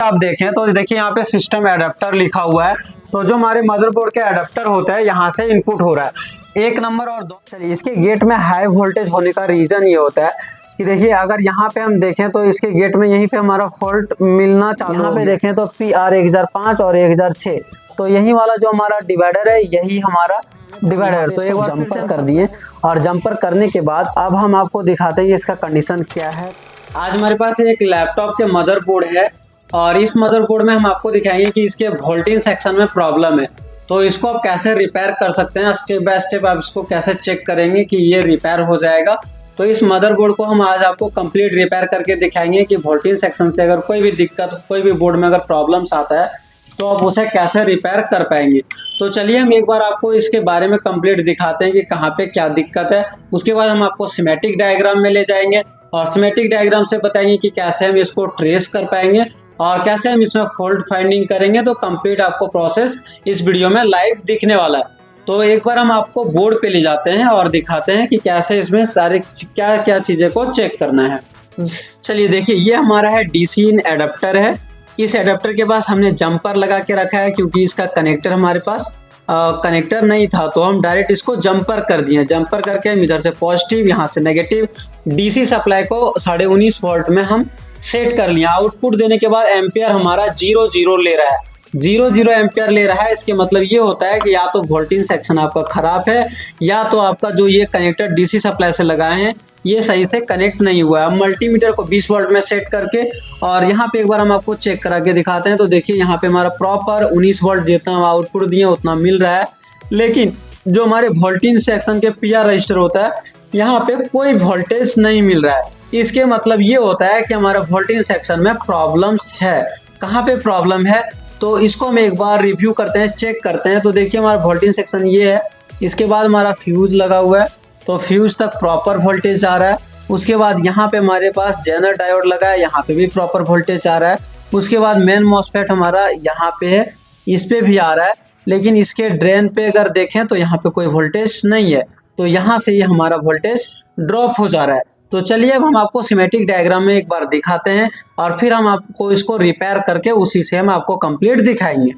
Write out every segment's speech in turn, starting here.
आप देखें तो देखिए यहाँ पे सिस्टम एडाप्टर लिखा हुआ है। तो जो हमारे मदरबोर्ड के एडाप्टर होता है यहाँ से इनपुट हो रहा है 1 नंबर और 2। चलिए इसके गेट में हाई वोल्टेज होने का रीजन ये होता है कि देखिए अगर यहाँ पे हम देखें तो इसके गेट में यहीं पे हमारा फॉल्ट मिलना चालू, यहाँ पे देखें तो PR 1005 और 1006, तो यही वाला जो हमारा डिवाइडर है यही हमारा डिवाइडर। तो एक बार जंपर कर दिए और जंपर करने के बाद अब हम आपको दिखाते हैं कि इसका कंडीशन क्या है। आज हमारे पास एक लैपटॉप के मदरबोर्ड है और इस मदरबोर्ड में हम आपको दिखाएंगे कि इसके वोल्टेज सेक्शन में प्रॉब्लम है, तो इसको आप कैसे रिपेयर कर सकते हैं। स्टेप बाय स्टेप आप इसको कैसे चेक करेंगे कि ये रिपेयर हो जाएगा। तो इस मदरबोर्ड को हम आज आपको कंप्लीट रिपेयर करके दिखाएंगे कि वोल्टेज सेक्शन से अगर कोई भी दिक्कत, कोई भी बोर्ड में अगर प्रॉब्लम्स आता है तो आप उसे कैसे रिपेयर कर पाएंगे। तो चलिए हम एक बार आपको इसके बारे में कंप्लीट दिखाते हैं कि कहाँ पे क्या दिक्कत है। उसके बाद हम आपको स्कीमेटिक डायग्राम में ले जाएंगे और स्कीमेटिक डायग्राम से बताएंगे कि कैसे हम इसको ट्रेस कर पाएंगे और कैसे हम इसमें फॉल्ट फाइंडिंग करेंगे। तो कंप्लीट आपको प्रोसेस इस वीडियो में लाइव दिखने वाला है। तो एक बार हम आपको बोर्ड पे ले जाते हैं और दिखाते हैं कि कैसे इसमें सारे क्या क्या चीज़ें को चेक करना है। चलिए देखिए ये हमारा है DC इन एडाप्टर है। इस एडाप्टर के पास हमने जंपर लगा के रखा है क्योंकि इसका कनेक्टर हमारे पास कनेक्टर नहीं था, तो हम डायरेक्ट इसको जंपर कर दिए। जंपर करके हम इधर से पॉजिटिव यहाँ से नेगेटिव DC सप्लाई को 19.5 वोल्ट में हम सेट कर लिया। आउटपुट देने के बाद एम्पियर हमारा 0 ले रहा है, 0 एम्पियर ले रहा है। इसके मतलब ये होता है कि या तो वोल्टेज सेक्शन आपका खराब है या तो आपका जो ये कनेक्टर DC सप्लाई से लगाए हैं ये सही से कनेक्ट नहीं हुआ है। अब मल्टीमीटर को 20 वोल्ट में सेट करके और यहाँ पे एक बार हम आपको चेक करा के दिखाते हैं। तो देखिए यहाँ पे हमारा प्रॉपर 19 वोल्ट जितना हम आउटपुट दिए उतना मिल रहा है, लेकिन जो हमारे वोल्टेज सेक्शन के PR रजिस्टर होता है यहाँ पे कोई वोल्टेज नहीं मिल रहा है। इसके मतलब ये होता है कि हमारा वोल्टेज सेक्शन में प्रॉब्लम्स है। कहाँ पे प्रॉब्लम है तो इसको हम एक बार रिव्यू करते हैं, चेक करते हैं। तो देखिए हमारा वोल्टेज सेक्शन ये है। इसके बाद हमारा फ्यूज लगा हुआ है, तो फ्यूज तक प्रॉपर वोल्टेज आ रहा है। उसके बाद यहाँ पे हमारे पास जेनर डायोड लगा है, यहाँ पे भी प्रॉपर वोल्टेज आ रहा है। उसके बाद मेन मॉसफेट हमारा यहाँ पे है, इस पे भी आ रहा है, लेकिन इसके ड्रेन पे अगर देखें तो यहाँ पे कोई वोल्टेज नहीं है, तो यहाँ से ये हमारा वोल्टेज ड्रॉप हो जा रहा है। तो चलिए अब हम आपको स्कीमेटिक डायग्राम में एक बार दिखाते हैं और फिर हम आपको इसको रिपेयर करके उसी से हम आपको कंप्लीट दिखाएंगे।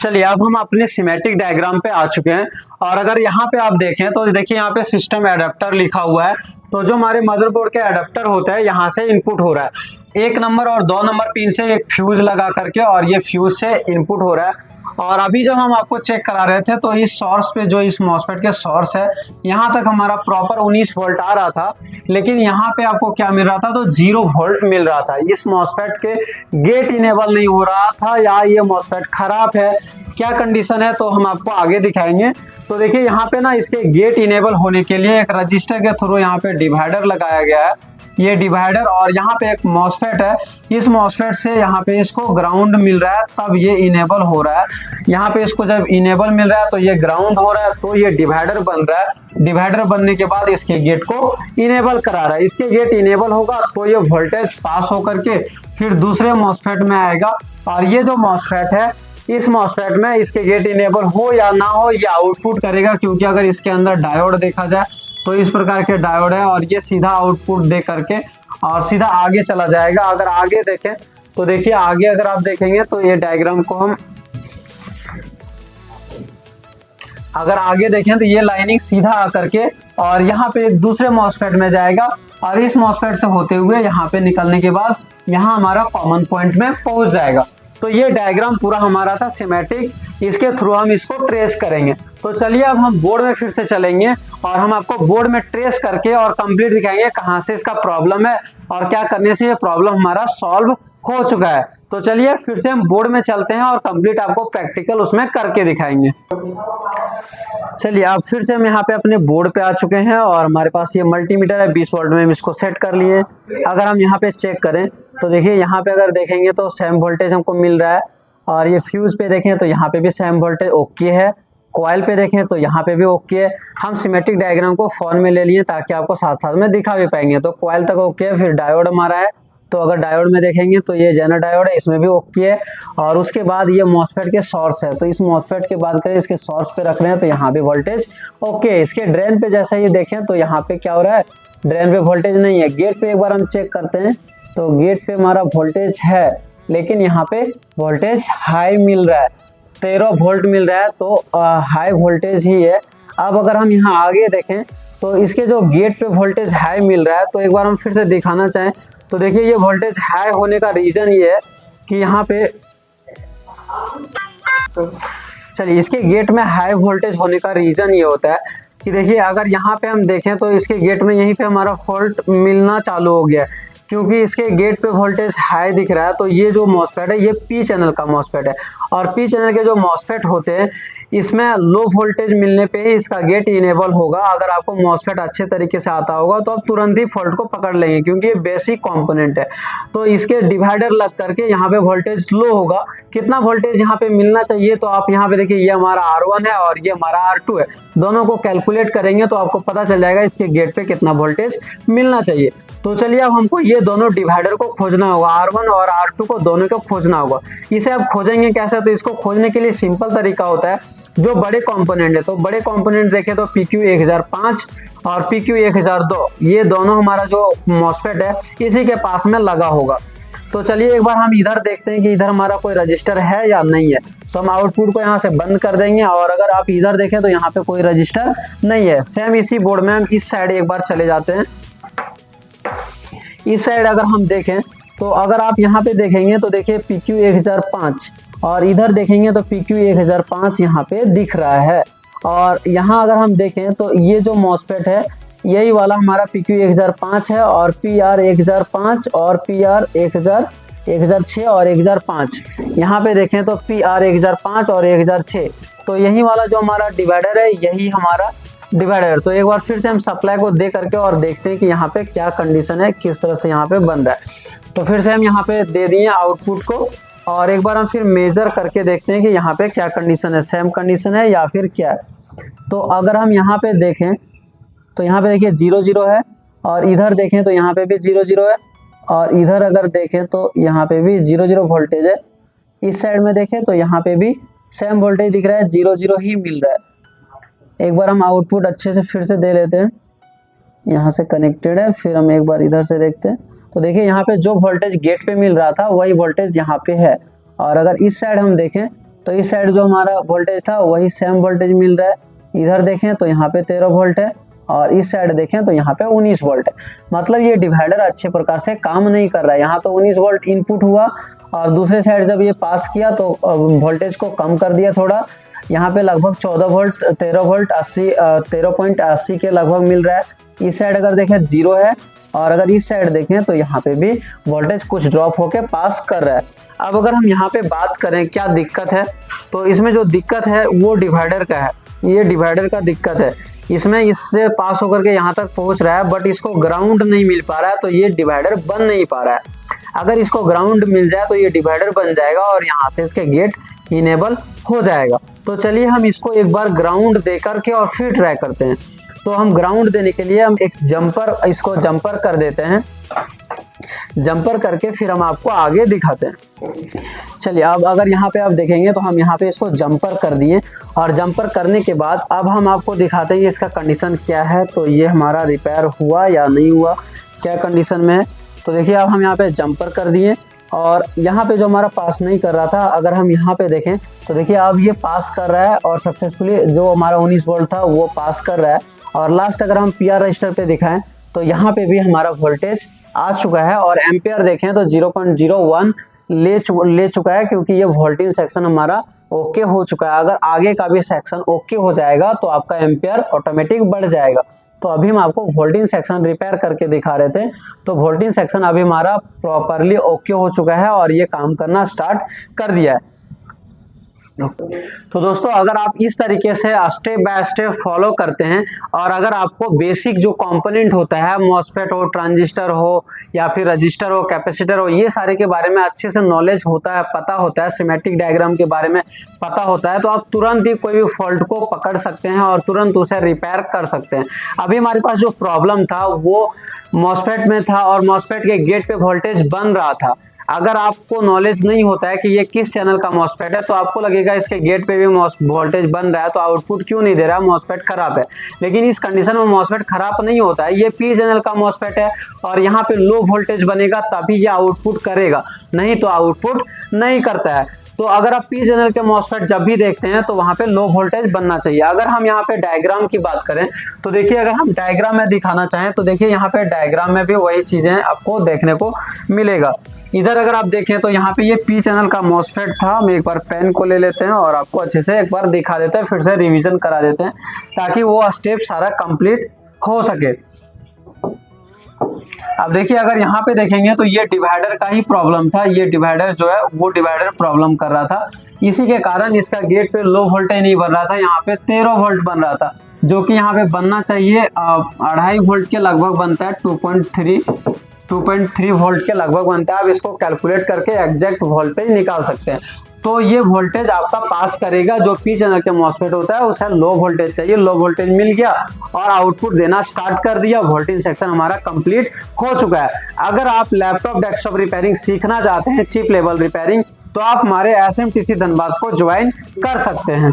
चलिए अब हम अपने स्कीमेटिक डायग्राम पे आ चुके हैं और अगर यहाँ पे आप देखें तो देखिए यहाँ पे सिस्टम एडाप्टर लिखा हुआ है। तो जो हमारे मदरबोर्ड के एडाप्टर होता है यहाँ से इनपुट हो रहा है 1 नंबर और 2 नंबर पिन से एक फ्यूज लगा करके और ये फ्यूज से इनपुट हो रहा है। और अभी जब हम आपको चेक करा रहे थे तो इस सोर्स पे जो इस मॉसफेट के सोर्स है यहाँ तक हमारा प्रॉपर 19 वोल्ट आ रहा था, लेकिन यहाँ पे आपको क्या मिल रहा था तो 0 वोल्ट मिल रहा था। इस मॉसफेट के गेट इनेबल नहीं हो रहा था या ये मॉसफेट खराब है, क्या कंडीशन है तो हम आपको आगे दिखाएंगे। तो देखिए यहाँ पे ना इसके गेट इनेबल होने के लिए एक रजिस्टर के थ्रू यहाँ पे डिवाइडर लगाया गया है, ये डिवाइडर, और यहाँ पे एक मॉसफेट है। इस मॉसफेट से यहाँ पे इसको ग्राउंड मिल रहा है तब ये इनेबल हो रहा है। यहाँ पे इसको जब इनेबल मिल रहा है तो ये ग्राउंड हो रहा है, तो ये डिवाइडर बन रहा है। डिवाइडर बनने के बाद इसके गेट को इनेबल करा रहा है। इसके गेट इनेबल होगा तो ये वोल्टेज पास होकर के फिर दूसरे मॉसफेट में आएगा और ये जो मॉसफेट है इस मॉसफेट में इसके गेट इनेबल हो या ना हो ये आउटपुट करेगा, क्योंकि अगर इसके अंदर डायोड देखा जाए तो इस प्रकार के डायोड है और ये सीधा आउटपुट दे करके और सीधा आगे चला जाएगा। अगर आगे देखें तो देखिए आगे अगर आप देखेंगे तो ये डायग्राम को हम अगर आगे देखें तो ये लाइनिंग सीधा आकर के और यहाँ पे एक दूसरे मॉसफेट में जाएगा और इस मॉसफेट से होते हुए यहाँ पे निकलने के बाद यहाँ हमारा कॉमन पॉइंट में पहुंच जाएगा। तो ये डायग्राम पूरा हमारा था स्कीमेटिक, इसके थ्रू हम इसको ट्रेस करेंगे। तो चलिए अब हम बोर्ड में फिर से चलेंगे और हम आपको बोर्ड में ट्रेस करके और कंप्लीट दिखाएंगे कहाँ से इसका प्रॉब्लम है और क्या करने से ये प्रॉब्लम हमारा सॉल्व हो चुका है। तो चलिए फिर से हम बोर्ड में चलते हैं और कंप्लीट आपको प्रैक्टिकल उसमें करके दिखाएंगे। चलिए अब फिर से हम यहाँ पे अपने बोर्ड पे आ चुके हैं और हमारे पास ये मल्टीमीटर है, 20 वोल्ट में हम इसको सेट कर लिए। अगर हम यहाँ पे चेक करें तो देखिए यहाँ पे अगर देखेंगे तो सेम वोल्टेज हमको मिल रहा है और ये फ्यूज पे देखें तो यहाँ पे भी सेम वोल्टेज ओके है। कॉइल पे देखें तो यहाँ पे भी ओके है। हम स्कीमेटिक डायग्राम को फोन में ले लिए ताकि आपको साथ साथ में दिखा भी पाएंगे। तो कॉइल तक ओके है, फिर डायोड हमारा है, तो अगर डायोड में देखेंगे तो ये जेनर डायोड है, इसमें भी ओके है। और उसके बाद ये मॉसफेट के सोर्स है, तो इस मॉसफेट की बात करें इसके सोर्स पे रख रहे हैं तो यहाँ पे वोल्टेज ओके है। इसके ड्रेन पे जैसा ये देखें तो यहाँ पे क्या हो रहा है, ड्रेन पे वोल्टेज नहीं है। गेट पे एक बार हम चेक करते हैं तो गेट पे हमारा वोल्टेज है, लेकिन यहाँ पे वोल्टेज हाई मिल रहा है, 13 वोल्ट मिल रहा है, तो हाई वोल्टेज ही है। अब अगर हम यहाँ आगे देखें तो इसके जो गेट पे वोल्टेज हाई मिल रहा है, तो एक बार हम फिर से दिखाना चाहें तो देखिए ये वोल्टेज हाई होने का रीज़न ये है कि यहाँ पे चलिए इसके गेट में हाई वोल्टेज होने का रीज़न ये होता है कि देखिए अगर यहाँ पे हम देखें तो इसके गेट में यहीं पे हमारा फॉल्ट मिलना चालू हो गया है, क्योंकि इसके गेट पे वोल्टेज हाई दिख रहा है। तो ये जो मॉसफेट है ये पी चैनल का मॉसफेट है, और पी चैनल के जो मॉसफेट होते हैं इसमें लो वोल्टेज मिलने पे ही इसका गेट इनेबल होगा। अगर आपको मॉसफेट अच्छे तरीके से आता होगा तो आप तुरंत ही फॉल्ट को पकड़ लेंगे, क्योंकि ये बेसिक कंपोनेंट है। तो इसके डिवाइडर लग करके यहाँ पे वोल्टेज लो होगा। कितना वोल्टेज यहाँ पे मिलना चाहिए, तो आप यहाँ पे देखिए ये हमारा R1 है और ये हमारा R2 है, दोनों को कैलकुलेट करेंगे तो आपको पता चल जाएगा इसके गेट पे कितना वोल्टेज मिलना चाहिए। तो चलिए अब हमको ये दोनों डिवाइडर को खोजना होगा, R1 और R2 को दोनों को खोजना होगा। इसे आप खोजेंगे कैसे, तो इसको खोजने के लिए सिंपल तरीका होता है, जो बड़े कंपोनेंट है तो बड़े कंपोनेंट देखें तो PQ1005 और PQ1002, ये दोनों हमारा जो मॉसफेट है इसी के पास में लगा होगा। तो चलिए एक बार हम इधर देखते हैं कि इधर हमारा कोई रजिस्टर है या नहीं है। तो हम आउटपुट को यहाँ से बंद कर देंगे, और अगर आप इधर देखें तो यहाँ पे कोई रजिस्टर नहीं है। सेम इसी बोर्ड में हम इस साइड एक बार चले जाते हैं। इस साइड अगर हम देखें तो अगर आप यहाँ पे देखेंगे तो देखिए PQ1005 और इधर देखेंगे तो PQ1005 यहाँ पे दिख रहा है। और यहाँ अगर हम देखें तो ये जो मॉसफेट है यही वाला हमारा PQ1005 है, और PR1005 और PR1006 और 1005, यहाँ पे देखें तो PR1005 और 1006, तो यही वाला जो हमारा डिवाइडर है यही हमारा डिवाइडर। तो एक बार फिर से हम सप्लाई को दे करके और देखते हैं कि यहाँ पे क्या कंडीशन है, किस तरह से यहाँ पे बन रहा है। तो फिर से हम यहाँ पे दे दिए आउटपुट को, और एक बार हम फिर मेजर करके देखते हैं कि यहाँ पे क्या कंडीशन है, सेम कंडीशन है या फिर क्या है। तो अगर हम यहाँ पे देखें तो यहाँ पे देखिए 0 है, और इधर देखें तो यहाँ पे भी 0 है, और इधर अगर देखें तो यहाँ पे भी 0 वोल्टेज है। इस साइड में देखें तो यहाँ पे भी सेम वोल्टेज दिख रहा है, 0 ही मिल रहा है। एक बार हम आउटपुट अच्छे से फिर से दे लेते हैं, यहाँ से कनेक्टेड है। फिर हम एक बार इधर से देखते हैं तो देखिए यहाँ पे जो वोल्टेज गेट पे मिल रहा था वही वोल्टेज यहाँ पे है। और अगर इस साइड हम देखें तो इस साइड जो हमारा वोल्टेज था वही सेम वोल्टेज मिल रहा है। इधर देखें तो यहाँ पे 13 वोल्ट है, और इस साइड देखें तो यहाँ पे 19 वोल्ट है। मतलब ये डिवाइडर अच्छे प्रकार से काम नहीं कर रहा है। यहाँ तो 19 वोल्ट इनपुट हुआ, और दूसरे साइड जब ये पास किया तो वोल्टेज को कम कर दिया थोड़ा। यहाँ पे लगभग 14 वोल्ट 13 वोल्ट 13.80 के लगभग मिल रहा है। इस साइड अगर देखें 0 है, और अगर इस साइड देखें तो यहाँ पे भी वोल्टेज कुछ ड्रॉप होके पास कर रहा है। अब अगर हम यहाँ पे बात करें क्या दिक्कत है, तो इसमें जो दिक्कत है वो डिवाइडर का है। ये डिवाइडर का दिक्कत है, इसमें इससे पास होकर के यहाँ तक पहुँच रहा है, बट इसको ग्राउंड नहीं मिल पा रहा है, तो ये डिवाइडर बन नहीं पा रहा है। अगर इसको ग्राउंड मिल जाए तो ये डिवाइडर बन जाएगा, और यहाँ से इसके गेट इनेबल हो जाएगा। तो चलिए हम इसको एक बार ग्राउंड दे करके और फिर ट्राई करते हैं। तो हम ग्राउंड देने के लिए हम एक इसको जंपर कर देते हैं। जंपर करके फिर हम आपको आगे दिखाते हैं। चलिए अब अगर यहाँ पे आप देखेंगे तो हम यहाँ पे इसको जंपर कर दिए, और जंपर करने के बाद अब हम आपको दिखाते हैं कि इसका कंडीशन क्या है। तो ये हमारा रिपेयर हुआ या नहीं हुआ, क्या कंडीशन में है। तो देखिए अब हम यहाँ पे जंपर कर दिए, और यहाँ पे जो हमारा पास नहीं कर रहा था, अगर हम यहाँ पे देखें तो देखिए अब ये पास कर रहा है, और सक्सेसफुली जो हमारा 19 वोल्ट था वो पास कर रहा है। और लास्ट अगर हम PR रजिस्टर पे दिखाएं तो यहाँ पे भी हमारा वोल्टेज आ चुका है, और एम्पियर देखें तो 0.01 ले चुका है, क्योंकि ये वोल्टेज सेक्शन हमारा ओके हो चुका है। अगर आगे का भी सेक्शन ओके हो जाएगा तो आपका एम्पियर ऑटोमेटिक बढ़ जाएगा। तो अभी हम आपको वोल्टेज सेक्शन रिपेयर करके दिखा रहे थे। तो वोल्टेज सेक्शन अभी हमारा प्रॉपरली ओके हो चुका है, और ये काम करना स्टार्ट कर दिया है। तो दोस्तों अगर आप इस तरीके से स्टेप बाय स्टेप फॉलो करते हैं, और अगर आपको बेसिक जो कंपोनेंट होता है, मॉसफेट हो, ट्रांजिस्टर हो, या फिर रजिस्टर हो, कैपेसिटर हो, ये सारे के बारे में अच्छे से नॉलेज होता है, पता होता है, स्कीमेटिक डायग्राम के बारे में पता होता है, तो आप तुरंत ही कोई भी फॉल्ट को पकड़ सकते हैं और तुरंत उसे रिपेयर कर सकते हैं। अभी हमारे पास जो प्रॉब्लम था वो मॉसफेट में था, और मॉसफेट के गेट पे वोल्टेज बन रहा था। अगर आपको नॉलेज नहीं होता है कि ये किस चैनल का मॉसफेट है तो आपको लगेगा इसके गेट पे भी वोल्टेज बन रहा है तो आउटपुट क्यों नहीं दे रहा है, मॉसफेट खराब है। लेकिन इस कंडीशन में मॉसफेट खराब नहीं होता है, ये पी चैनल का मॉसफेट है और यहाँ पे लो वोल्टेज बनेगा तभी ये आउटपुट करेगा, नहीं तो आउटपुट नहीं करता है। तो अगर आप पी चैनल के मॉसफेट जब भी देखते हैं तो वहां पे लो वोल्टेज बनना चाहिए। अगर हम यहाँ पे डायग्राम की बात करें तो देखिए, अगर हम डायग्राम में दिखाना चाहें तो देखिए यहाँ पे डायग्राम में भी वही चीजें आपको देखने को मिलेगा। इधर अगर आप देखें तो यहाँ पे ये पी चैनल का मॉसफेट था। हम एक बार पेन को ले लेते हैं और आपको अच्छे से एक बार दिखा देते हैं, फिर से रिविजन करा देते हैं ताकि वो स्टेप सारा कंप्लीट हो सके। अब देखिए, अगर यहाँ पे देखेंगे तो ये डिवाइडर का ही प्रॉब्लम था, ये डिवाइडर जो है वो डिवाइडर प्रॉब्लम कर रहा था, इसी के कारण इसका गेट पे लो वोल्टेज नहीं बन रहा था, यहाँ पे 13 वोल्ट बन रहा था, जो कि यहाँ पे बनना चाहिए 2.5 वोल्ट के लगभग बनता है, 2.3 वोल्ट के लगभग बनता है। आप इसको कैलकुलेट करके एग्जैक्ट वोल्टेज निकाल सकते हैं। तो ये वोल्टेज आपका पास करेगा, जो पी चैनल के मॉसफेट होता है उसे लो वोल्टेज चाहिए, लो वोल्टेज मिल गया और आउटपुट देना स्टार्ट कर दिया, वोल्टेज सेक्शन हमारा कंप्लीट हो चुका है। अगर आप लैपटॉप डेस्कटॉप रिपेयरिंग सीखना चाहते हैं, चिप लेवल रिपेयरिंग, तो आप हमारे SMTC धनबाद को ज्वाइन कर सकते हैं।